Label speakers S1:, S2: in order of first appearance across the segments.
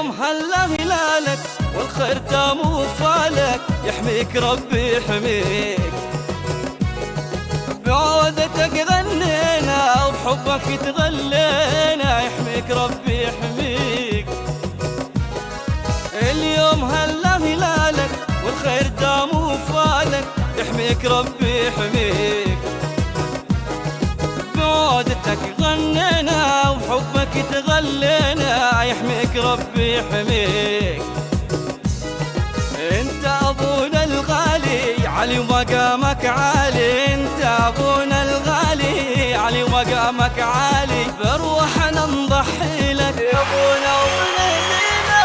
S1: اليوم هلا هلالك والخير دام وفالك، يحميك ربي يحميك. بعودتك غنينا وبحبك تغلينا، يحميك ربي يحميك. اليوم هلا هلالك والخير دام وفالك، يحميك ربي يحميك. بعودتك غنينا وبحبك تغلينا، يحميك ربي يحميك. انت ابونا الغالي علي ومقامك عالي، انت ابونا الغالي علي ومقامك عالي. بروحنا نضحي لك يا ابونا وبنهدينا.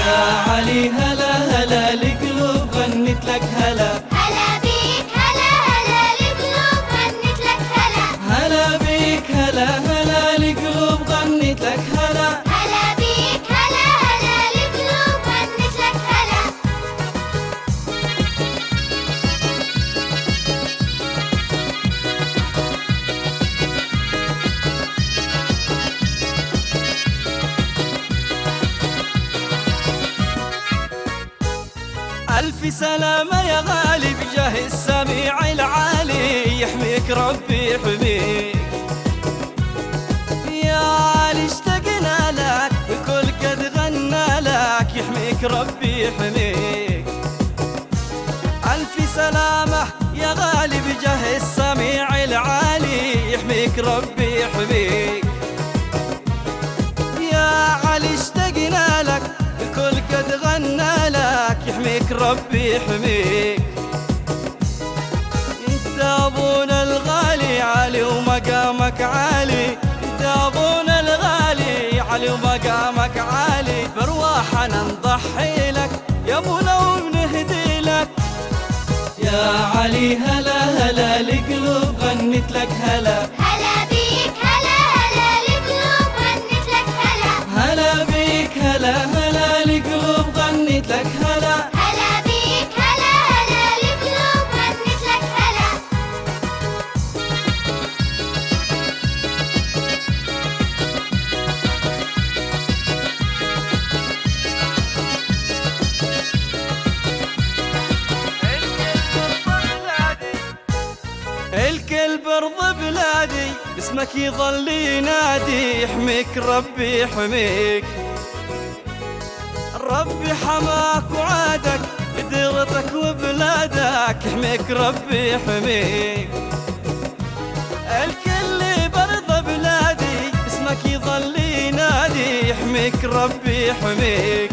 S1: يا علي هلا هلا القلوب غنت لك هلا،
S2: هلا بيك هلا هلا القلوب غنت لك هلا،
S1: هلا بيك هلا هلا القلوب غنت لك هلا،
S2: هلا بيك هلا هلا القلوب غنت لك هلا.
S1: ألف سلامة يا غالي بجاه السميع العالي، يحميك ربي يحميك. يا علي اشتقنا لك بكل قد غنى لك، يحميك ربي يحميك. ألف سلامة يا غالي بجاه السميع العالي، يحميك ربي يحميك. يا علي اشتقنا لك بكل قد غنى لك، يحميك ربي يحميك. انت ابونا الغالي علي ومقامك عالي، انت ابونا الغالي علي ومقامك عالي. برواحنا نضحي لك يا ابونا وبنهدي لك. يا علي هلا هلا القلوب غنت لك هلا،
S2: هلا بيك هلا هلا القلوب غنت لك هلا،
S1: هلا بيك هلا هلا القلوب غنت لك هلا،
S2: هلا بيك هلا هلا القلوب غنت لك هلا.
S1: الكل برض بلادي اسمك يظل ينادي، يحميك ربي يحميك. ربي حماك وعادك بديرتك وبلادك، يحميك ربي يحميك. الكل برض بلادي اسمك يظل ينادي، يحميك ربي يحميك.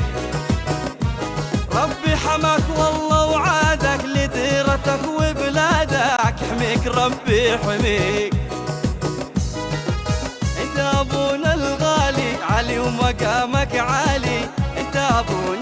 S1: ربي حماك والله وعادك لديرتك وبلادك، يحميك ربي يحميك. انت ابونا الغالي علي ومقامك عالي، انت ابونا